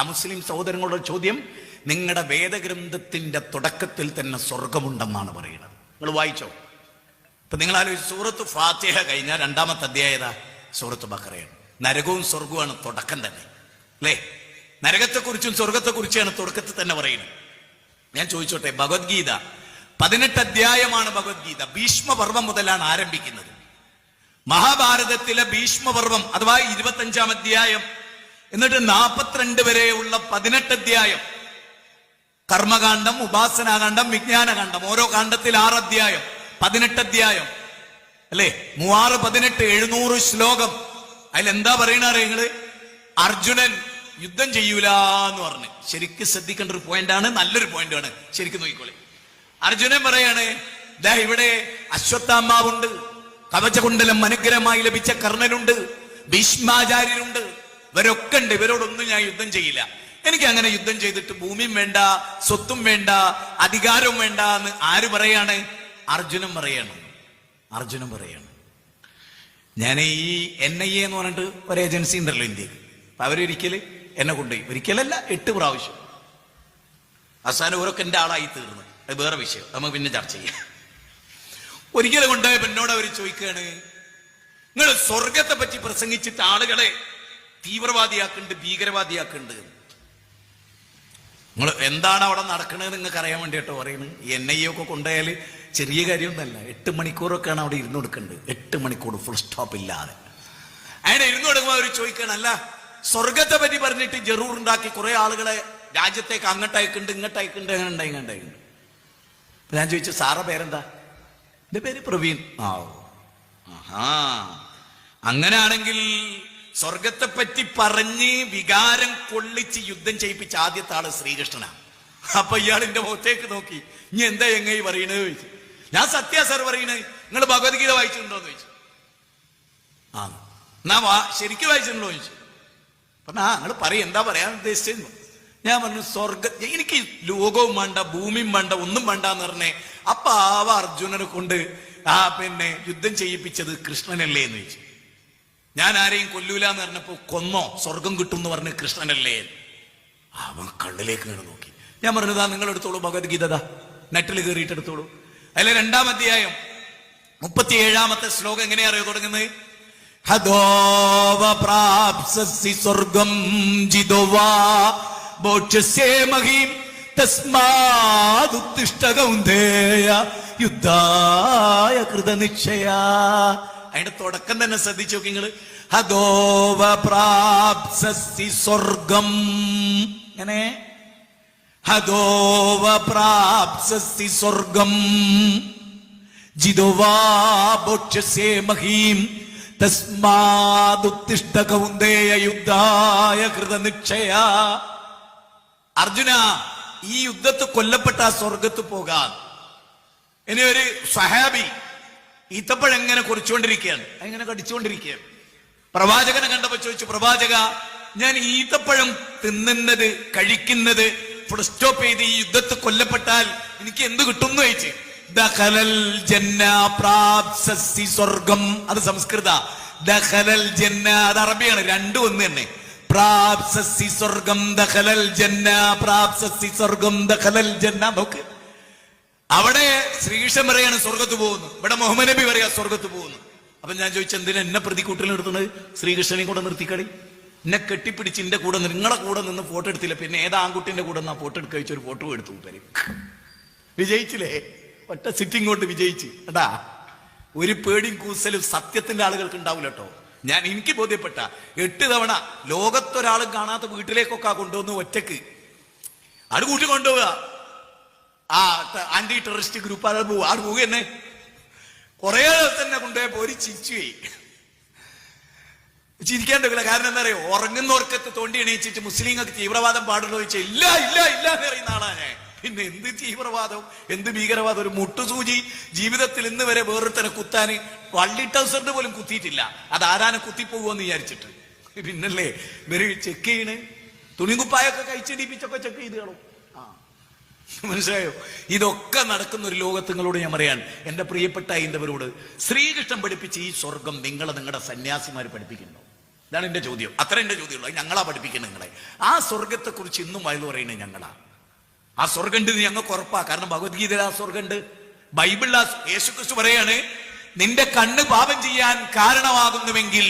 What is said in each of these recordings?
അമുസ്ലിം സഹോദരങ്ങളുടെ ചോദ്യം, നിങ്ങളുടെ വേദഗ്രന്ഥത്തിന്റെ തുടക്കത്തിൽ തന്നെ സ്വർഗമുണ്ടെന്നാണ് പറയുന്നത്. നിങ്ങൾ വായിച്ചോ? ഇപ്പൊ നിങ്ങൾ ആലോചിച്ച്, സൂറത്ത് ഫാത്തിഹ കഴിഞ്ഞാൽ രണ്ടാമത്തെ അധ്യായത സൂറത്ത് ബഖറയാണ്. നരകവും സ്വർഗവുമാണ് തുടക്കം തന്നെ, അല്ലേ? നരകത്തെക്കുറിച്ചും സ്വർഗത്തെക്കുറിച്ചാണ് തുടക്കത്തിൽ തന്നെ പറയുന്നത്. ഞാൻ ചോദിച്ചോട്ടെ, ഭഗവത്ഗീത 18 അധ്യായമാണ്. ഭഗവത്ഗീത ഭീഷ്മപർവം മുതലാണ് ആരംഭിക്കുന്നത്. മഹാഭാരതത്തിലെ ഭീഷ്മപർവം അഥവാ 25-ാം അധ്യായം, എന്നിട്ട് 42 വരെയുള്ള 18 അധ്യായം. കർമ്മകാന്ഡം, ഉപാസനാകാന്ഡം, വിജ്ഞാനകാന്ഡം, ഓരോ കാണ്ഡത്തിൽ 6 അധ്യായം, 18 അധ്യായം, അല്ലേ? 3 18 700 ശ്ലോകം. അതിലെന്താ പറയണ നിങ്ങള്? അർജുനൻ യുദ്ധം ചെയ്യൂല എന്ന് പറഞ്ഞ്. ശരിക്കും ശ്രദ്ധിക്കേണ്ട ഒരു പോയിന്റാണ്, നല്ലൊരു പോയിന്റാണ്, ശരിക്കും നോക്കിക്കോളെ. അർജുനൻ പറയാണ്, ദാ ഇവിടെ അശ്വത്ഥാമാവുണ്ട്, കവചകുണ്ടലം അനുഗ്രഹമായി ലഭിച്ച കർണനുണ്ട്, ഭീഷ്മാചാര്യരുണ്ട്, ഇവരൊക്കെ ഉണ്ട്. ഇവരോടൊന്നും ഞാൻ യുദ്ധം ചെയ്യില്ല. എനിക്ക് അങ്ങനെ യുദ്ധം ചെയ്തിട്ട് ഭൂമിയും വേണ്ട, സ്വത്തും വേണ്ട, അധികാരവും വേണ്ട എന്ന് ആര് പറയാണ്? അർജുനൻ പറയാണ്. അർജുനൻ പറയാണ്, ഞാൻ ഈ NIA എന്ന് പറഞ്ഞിട്ട് ഒരു ഏജൻസി ഉണ്ടല്ലോ ഇന്ത്യക്ക്, അവരൊരിക്കല് എന്നെ കൊണ്ടുപോയി, ഒരിക്കലല്ല 8 പ്രാവശ്യം. അവസാനം ഓരൊക്കെ എൻ്റെ ആളായി തീർന്നു. അത് വേറെ വിഷയം, നമുക്ക് പിന്നെ ചർച്ച ചെയ്യാം. ഒരിക്കലും കൊണ്ടുപോയപ്പോ എന്നോട് അവർ ചോദിക്കുകയാണ്, നിങ്ങൾ സ്വർഗത്തെ പറ്റി പ്രസംഗിച്ചിട്ട് ആളുകളെ തീവ്രവാദിയാക്കുന്നുണ്ട്, ഭീകരവാദിയാക്കുന്നുണ്ട്, നിങ്ങൾ എന്താണ് അവിടെ നടക്കുന്നത് നിങ്ങൾക്ക് അറിയാൻ വേണ്ടിയിട്ടോ പറയുന്നത്. NIA ഒക്കെ കൊണ്ടുപോയാൽ ചെറിയ കാര്യമൊന്നുമല്ല. 8 മണിക്കൂറൊക്കെയാണ് അവിടെ ഇരുന്ന് കൊടുക്കേണ്ടത്. 8 മണിക്കൂർ ഫുൾ സ്റ്റോപ്പ് ഇല്ലാതെ. അങ്ങനെ ഇരുന്ന് കൊടുക്കുമ്പോൾ അവർ ചോദിക്കണം, അല്ല സ്വർഗത്തെ പറ്റി പറഞ്ഞിട്ട് ജറൂർ ഉണ്ടാക്കി കുറെ ആളുകളെ രാജ്യത്തേക്ക് അങ്ങോട്ടയക്കുണ്ട്, ഇങ്ങോട്ടയക്കുണ്ട്, അങ്ങനെ ഉണ്ടായി, ഇങ്ങോട്ടയക്കുണ്ട്. ഞാൻ ചോദിച്ചു, സാറ പേരെന്താ? എന്റെ പേര് പ്രവീൺ. ആഹാ, അങ്ങനെയാണെങ്കിൽ സ്വർഗത്തെ പറ്റി പറഞ്ഞ് വികാരം കൊള്ളിച്ച് യുദ്ധം ചെയ്യിപ്പിച്ച ആദ്യത്തെ ആള് ശ്രീകൃഷ്ണനാ. അപ്പൊ ഇയാൾ എന്റെ മുഖത്തേക്ക് നോക്കി, ഇനി എന്താ എങ്ങനെ പറയണത് ചോദിച്ചു. ഞാൻ സത്യ സാർ പറയണത്, നിങ്ങൾ ഭഗവത്ഗീത വായിച്ചിട്ടുണ്ടോന്ന് ചോദിച്ചു. ആ, എന്നാ ശരിക്കും വായിച്ചിട്ടുണ്ടോ ചോദിച്ചു. പറഞ്ഞ നിങ്ങൾ പറയും, എന്താ പറയാൻ ഉദ്ദേശിച്ചെന്നു. ഞാൻ പറഞ്ഞു, എനിക്ക് ലോകവും വേണ്ട, ഭൂമിയും വേണ്ട, ഒന്നും വേണ്ട എന്ന് പറഞ്ഞേ. അപ്പൊ അർജുനനെ കൊണ്ട് പിന്നെ യുദ്ധം ചെയ്യിപ്പിച്ചത് കൃഷ്ണനല്ലേ എന്ന് ചോദിച്ചു. ഞാൻ ആരെയും കൊല്ലൂല എന്ന് പറഞ്ഞപ്പോ, കൊന്നോ സ്വർഗം കിട്ടും എന്ന് പറഞ്ഞ് കൃഷ്ണനല്ലേ. അവൻ കണ്ണിലേക്ക് ഇങ്ങനെ നോക്കി. ഞാൻ പറഞ്ഞതാ, നിങ്ങൾ എടുത്തോളൂ ഭഗവത്ഗീത, നെറ്റിൽ കയറിയിട്ട് എടുത്തോളൂ. അതിലെ 2-ാം അധ്യായം 37-ാമത്തെ ശ്ലോകം എങ്ങനെയാ അറിയോ തുടങ്ങുന്നത്? ഹദോവ പ്രാപ്സസി സ്വർഗം ജിദോവാ ബോക്ഷസേ മഹീം തസ്മാദുത്തിഷ്ഠ കൗന്ദേയ യുദ്ധായ കൃതനിശ്ചയ. അതിന്റെ തുടക്കം തന്നെ ശ്രദ്ധിച്ചു നോക്കി നിങ്ങള്. ഹദോവ പ്രാപ്സസി സ്വർഗം, അങ്ങനെ ഹദോവ പ്രാപ്സസി സ്വർഗം ജിദോവാ ബോക്ഷസേ മഹീം തസ്മാദുത്തിഷ്ഠ കൗന്ദേയ യുദ്ധായ കൃതനിശ്ചയ. അർജുന, ഈ യുദ്ധത്ത് കൊല്ലപ്പെട്ട സ്വർഗത്ത് പോകാൻ. ഇനി ഒരു സഹാബി ഈത്തപ്പഴം എങ്ങനെ കുറിച്ചുകൊണ്ടിരിക്കുകയാണ്, അങ്ങനെ കടിച്ചുകൊണ്ടിരിക്കുകയാണ്. പ്രവാചകനെ കണ്ടപ്പോ ചോദിച്ചു, പ്രവാചക, ഞാൻ ഈത്തപ്പഴം തിന്നുന്നത്, കഴിക്കുന്നത് ഫുൾ സ്റ്റോപ്പ് ചെയ്ത് ഈ യുദ്ധത്ത് കൊല്ലപ്പെട്ടാൽ എനിക്ക് എന്ത് കിട്ടും എന്ന് ചോദിച്ചു. ദഖലൽ ജന്ന പ്രാപ്സസി സ്വർഗം, അത് സംസ്കൃത. ദഖലൽ ജന്ന, അത് അറബിയാണ്, രണ്ടും ഒന്ന് തന്നെ. പ്രാപ്സസി സ്വർഗം ദഖലൽ ജന്ന, പ്രാപ്സസി സ്വർഗം ദഖലൽ ജന്ന. നോക്ക്, അവിടെ ശ്രീകൃഷ്ണൻ പറയാണ് സ്വർഗത്ത് പോകുന്നു, ഇവിടെ മുഹമ്മദ് നബി പറയാ സ്വർഗത്ത് പോകുന്നു. അപ്പൊ ഞാൻ ചോദിച്ചു, എന്തിനാ എന്നെ പ്രതിക്കൂട്ടിൽ നിർത്തുന്നത്? ശ്രീകൃഷ്ണനെ കൂടെ നിർത്തിക്കളി, എന്നെ കെട്ടിപ്പിടിച്ച് എന്റെ കൂടെ, നിങ്ങളെ കൂടെ നിന്ന് ഫോട്ടോ എടുത്തില്ല, പിന്നെ ഏതാ ആൺകുട്ടിന്റെ കൂടെ നിന്നാ ഫോട്ടോ എടുക്കുക വെച്ചൊരു ഫോട്ടോ എടുത്തു. വിജയിച്ചില്ലേ? ഒറ്റ സിറ്റിംഗ് കൊണ്ട് വിജയിച്ച്. കേട്ടാ, ഒരു പേടിയും കൂസലും സത്യത്തിന്റെ ആളുകൾക്ക് ഉണ്ടാവില്ല കേട്ടോ. എനിക്ക് ബോധ്യപ്പെട്ട 8 തവണ ലോകത്തൊരാളും കാണാത്ത വീട്ടിലേക്കൊക്കെ കൊണ്ടുവന്ന് ഒറ്റക്ക് അത് കൂട്ടി കൊണ്ടുപോവുക. ആ ആന്റി ടെററിസ്റ്റ് ഗ്രൂപ്പ് അത് പോവുക തന്നെ. കുറെ തന്നെ കൊണ്ടുപോയപ്പോ ഒരു ചിരിക്കാണ്ടില്ല. കാരണം എന്താ പറയുക, ഉറങ്ങുന്നവർക്കത്ത് തോണ്ടി എണീച്ചിട്ട് മുസ്ലിങ്ങൾക്ക് തീവ്രവാദം പാടുള്ളൂ ചോദിച്ചാൽ ഇല്ല ഇല്ല ഇല്ല എന്ന് പറയുന്ന ആളാണ്. പിന്നെ എന്ത് തീവ്രവാദം, എന്ത് ഭീകരവാദം? ഒരു മുട്ടുസൂചി ജീവിതത്തിൽ ഇന്ന് വരെ വേറൊരുത്തനെ കുത്താന് വള്ളി ടൗസറിന്റെ പോലും കുത്തിയിട്ടില്ല. അത് ആരാനെ കുത്തിപ്പോകുമെന്ന് വിചാരിച്ചിട്ട്. പിന്നല്ലേ ഇവര് ചെക്ക് ചെയ്യണ്, തുണികുപ്പായൊക്കെ കഴിച്ചിടിപ്പിച്ചൊക്കെ ചെക്ക് ചെയ്ത് കാണും. മനസ്സിലായോ? ഇതൊക്കെ നടക്കുന്ന ഒരു ലോകത്ത് നിങ്ങളോട് ഞാൻ പറയാൻ, എന്റെ പ്രിയപ്പെട്ട ഹൈന്ദവരോട്, ശ്രീകൃഷ്ണൻ പഠിപ്പിച്ച ഈ സ്വർഗം നിങ്ങളെ നിങ്ങളുടെ സന്യാസിമാർ പഠിപ്പിക്കുന്നുണ്ടോ? ഇതാണ് എന്റെ ചോദ്യം. അത്ര എന്റെ ചോദ്യമുള്ളൂ. ഞങ്ങളാ പഠിപ്പിക്കുന്നത് നിങ്ങളെ. ആ സ്വർഗത്തെ കുറിച്ച് ഇന്നും വയലു പറയുന്നത് ഞങ്ങളാ. ആ സ്വർഗം ഉണ്ട് ഞങ്ങൾക്ക് ഉറപ്പാ. കാരണം ഭഗവത്ഗീതയിൽ ആ സ്വർഗമുണ്ട്, ബൈബിളിൽ യേശുക്രിസ്തു പറയാണ്, നിന്റെ കണ്ണ് പാപം ചെയ്യാൻ കാരണമാകുന്നുവെങ്കിൽ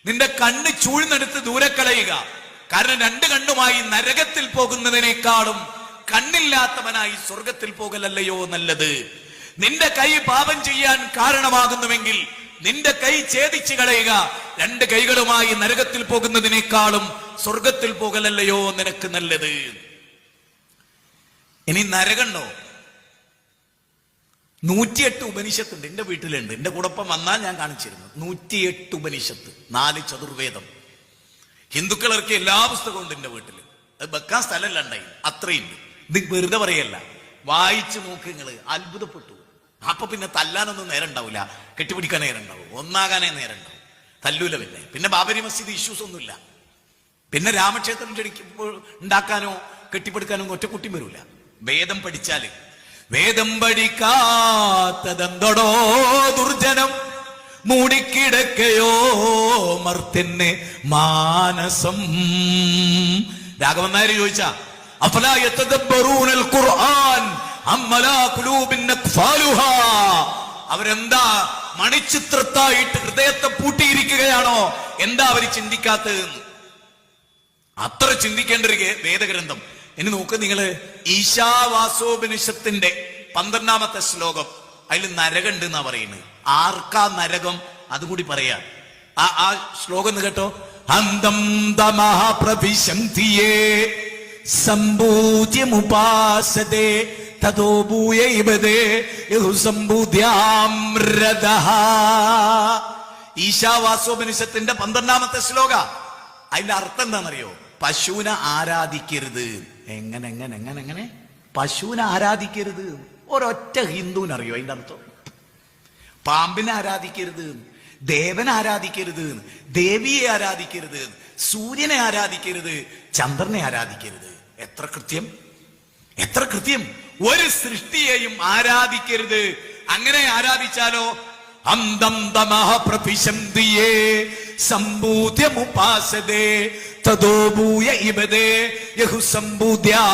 നിന്റെ കണ്ണ് ചൂഴ്ന്നെടുത്ത് ദൂരെ കളയുക. കാരണം രണ്ട് കണ്ണുമായി നരകത്തിൽ പോകുന്നതിനേക്കാളും കണ്ണില്ലാത്തവനായി സ്വർഗത്തിൽ പോകലല്ലയോ നല്ലത്. നിന്റെ കൈ പാപം ചെയ്യാൻ കാരണമാകുന്നുവെങ്കിൽ നിന്റെ കൈ ഛേദിച്ചു കളയുക. രണ്ട് കൈകളുമായി നരകത്തിൽ പോകുന്നതിനേക്കാളും സ്വർഗത്തിൽ പോകലല്ലയോ നിനക്ക് നല്ലത്. ഇനി നരകണ്ടോ? 108 ഉപനിഷത്തുണ്ട്. എന്റെ വീട്ടിലുണ്ട്. എന്റെ കൂടൊപ്പം വന്നാൽ ഞാൻ കാണിച്ചിരുന്നു. 108 ഉപനിഷത്ത്, 4 ചതുർവേദം. ഹിന്ദുക്കളർക്ക് എല്ലാ പുസ്തകവും ഉണ്ട് എന്റെ വീട്ടിൽ. അത് വെക്കാൻ സ്ഥലമല്ല ഉണ്ടായി, അത്രയുണ്ട്. ഇത് വെറുതെ പറയല്ല, വായിച്ചു നോക്ക് നിങ്ങള്, അത്ഭുതപ്പെട്ടു. അപ്പൊ പിന്നെ തല്ലാനൊന്നും നേരം ഉണ്ടാവില്ല, കെട്ടിപ്പിടിക്കാൻ നേരം ഉണ്ടാവും, ഒന്നാകാനേ നേരം ഉണ്ടാവും. തല്ലൂല. പിന്നെ ബാബരി മസ്ജിദ് ഇഷ്യൂസ് ഒന്നുമില്ല. പിന്നെ രാമക്ഷേത്രം ഉണ്ടാക്കാനോ കെട്ടിപ്പടുക്കാനോ ഒറ്റക്കുട്ടിയും വരൂല. വേദം പഠിച്ചാല്. വേദം പഠിക്കാത്തതെന്തടോ ദുർജനം, മൂടിക്കിടക്കയോ മർത്യന് മാനസം. രാഘവൻ നായർ ചോദിച്ച അഫലാ യതദബ്ബറൂനൽ ഖുർആൻ അമ്മലാ ഖുലൂബിൻ അഖ്ഫാലുഹാ, അവരെന്താ മണിച്ചിത്രത്തായിട്ട് ഹൃദയത്തെ പൂട്ടിയിരിക്കുകയാണോ? എന്താ അവർ ചിന്തിക്കാത്തത്? അത്ര ചിന്തിക്കേണ്ട ഒരു വേദഗ്രന്ഥം. ഇനി നോക്ക് നിങ്ങള്, ഈശാവാസോപനിഷത്തിന്റെ 12ാമത്തെ ശ്ലോകം, അതിൽ നരകണ്ട് എന്നാ പറയുന്നത്. ആർക്കാ നരകം അതുകൂടി പറയാ. ആ ശ്ലോകം ഒന്ന് കേട്ടോ. അന്തം തമഃ പ്രവിശന്തിയേ സംഭൂജ്യമുപാസതേ തതോ ഭൂയൈവദേ യഹുസംഭൂദ്യാമ്രദഃ. ഈശാവാസോപനിഷത്തിന്റെ 12ാമത്തെ ശ്ലോക. അതിന്റെ അർത്ഥം എന്താണെന്നറിയോ? പശുവിനെ ആരാധിക്കരുത്. എങ്ങനെ പശുവിനെ ആരാധിക്കരുത്? ഒരൊറ്റ ഹിന്ദുവിനറിയോ അതിന്റെ അർത്ഥം? പാമ്പിനെ ആരാധിക്കരുത്, ദേവനെ ആരാധിക്കരുത്, ദേവിയെ ആരാധിക്കരുത്, സൂര്യനെ ആരാധിക്കരുത്, ചന്ദ്രനെ ആരാധിക്കരുത്. എത്ര കൃത്യം, എത്ര കൃത്യം! ഒരു സൃഷ്ടിയെയും ആരാധിക്കരുത്. അങ്ങനെ ആരാധിച്ചാലോ അന്തം തമഃ പ്രവിശന്തിയേ സംഭൂത്യമുപാസതേ തതോ ഭൂയൈവദേ യഹുസംഭൂദ്യാമ്രദഃ.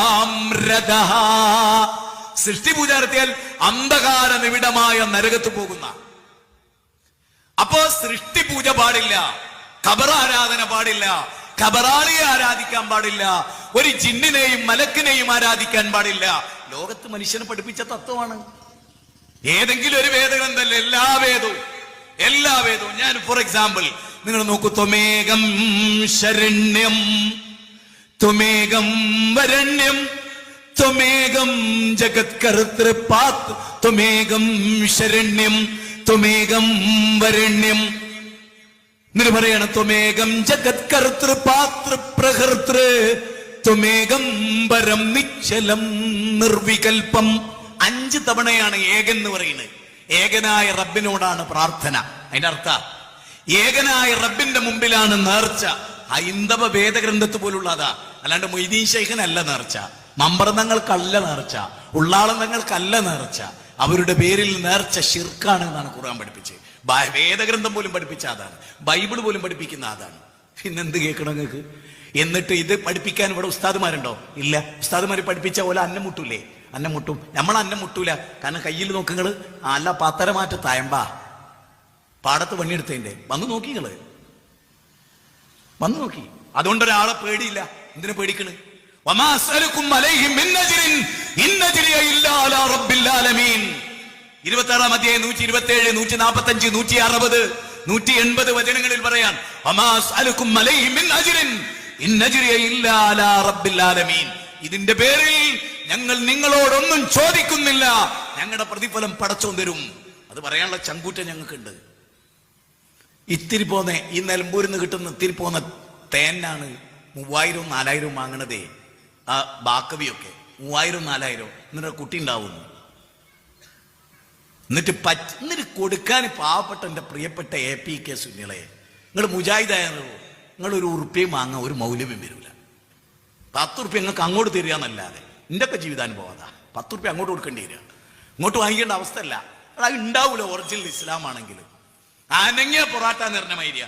സൃഷ്ടി പൂജ നടത്തിയാൽ അന്ധകാര നിവിഡമായ നരകത്ത് പോകുന്ന. അപ്പോ സൃഷ്ടി പൂജ പാടില്ല, ഖബർ ആരാധന പാടില്ല, ഖബറാളിയെ ആരാധിക്കാൻ പാടില്ല, ഒരു ജിന്നിനെയും മലക്കിനെയും ആരാധിക്കാൻ പാടില്ല. ലോകത്ത് മനുഷ്യനെ പഠിപ്പിച്ച തത്വമാണ്. ഏതെങ്കിലും ഒരു വേദഗ്രന്ഥമല്ല, എല്ലാ വേദവും. ഞാൻ ഫോർ എക്സാമ്പിൾ നിങ്ങൾ നോക്കൂ. ത്വമേകം ശരണ്യം ത്വമേകം വരണ്യം ത്വമേകം ജഗത്കർതൃപാത് ത്വമേകം ശരണ്യം ത്വമേകം വരണ്യം. എന്നിട്ട് പറയണം ത്വമേകം ജഗത്കർതൃപാതൃ പ്രകൃതൃ ത്വമേകം പരം നിശ്ചലം നിർവികൽപ്പം. 5 തവണയാണ് ഏകൻ എന്ന് പറയുന്നത്. ഏകനായ റബ്ബിനോടാണ് പ്രാർത്ഥന. അതിന്റെ അർത്ഥം ഏകനായ റബ്ബിന്റെ മുമ്പിലാണ് നേർച്ച. ഹൈന്ദവ വേദഗ്രന്ഥത്ത് പോലുള്ളതാ. അല്ലാണ്ട് മൊയ്തീൻ ശൈഖിനല്ല നേർച്ച, മമ്പർന്നങ്ങൾക്കല്ല നേർച്ച, ഉള്ളാളന്നങ്ങൾക്കല്ല നേർച്ച. അവരുടെ പേരിൽ നേർച്ച ശിർക്കാണ് എന്നാണ് ഖുർആൻ പഠിപ്പിച്ചത്. വേദഗ്രന്ഥം പോലും പഠിപ്പിച്ച അതാണ്, ബൈബിൾ പോലും പഠിപ്പിക്കുന്ന അതാണ്. പിന്നെന്ത് കേൾക്കണം നിങ്ങൾക്ക്? എന്നിട്ട് ഇത് പഠിപ്പിക്കാൻ ഇവിടെ ഉസ്താദുമാരുണ്ടോ? ഇല്ല. ഉസ്താദുമാര് പഠിപ്പിച്ച പോലെ അന്നം മുട്ടൂലേ? അന്നം മുട്ടും. നമ്മൾ അന്നം മുട്ടൂല. കാരണം കയ്യിൽ നോക്കുങ്ങള് അല്ല പത്തരമാറ്റ തയമ്പാ പാടത്ത് പണിയെടുത്തതിന്റെ വന്നു നോക്കിങ്ങള്, വന്നു നോക്കി. അതുകൊണ്ടൊരാളെ പേടിയില്ല. എന്തിനു പേടിക്കണ്? 26-ാം അധ്യായം 127, 145, 160, 180 വചനങ്ങളിൽ പറയാൻ ഇതിന്റെ പേരിൽ ഞങ്ങൾ നിങ്ങളോടൊന്നും ചോദിക്കുന്നില്ല, ഞങ്ങളുടെ പ്രതിഫലം പടച്ചോൻ തരും. അത് പറയാനുള്ള ചങ്കൂറ്റം ഞങ്ങൾക്കുണ്ട്. ഇത്തിരി പോന്ന ഈ നിലമ്പൂരിൽ നിന്ന് കിട്ടുന്ന ഇത്തിരി പോന്ന തേനാണ് 3000-4000 വാങ്ങണതേ. ആ ബാക്കവിയൊക്കെ 3000-4000 എന്നിട്ട് കുട്ടി ഉണ്ടാവുന്നു. എന്നിട്ട് കൊടുക്കാൻ പാവപ്പെട്ട എൻ്റെ പ്രിയപ്പെട്ട APK സുന്നികളെ, നിങ്ങൾ മുജാഹിദായോ? നിങ്ങളൊരു ഉറുപ്പ്യം വാങ്ങാൻ ഒരു മൗലവ്യം വരില്ല. 10 ഉറുപ്പ്യ നിങ്ങൾക്ക് അങ്ങോട്ട് തരികയെന്നല്ലാതെ എൻ്റെ ഒക്കെ ജീവിതാനുഭവം അതാ. 10 ഉറുപ്പ്യ അങ്ങോട്ട് കൊടുക്കേണ്ടി വരിക, ഇങ്ങോട്ട് വാങ്ങിക്കേണ്ട അവസ്ഥ അല്ല. അത് ഉണ്ടാവൂല ഒറിജിനൽ ഇസ്ലാം ആണെങ്കിൽ. അനങ്ങിയ പൊറാട്ട നിറഞ്ഞ മൈരിയ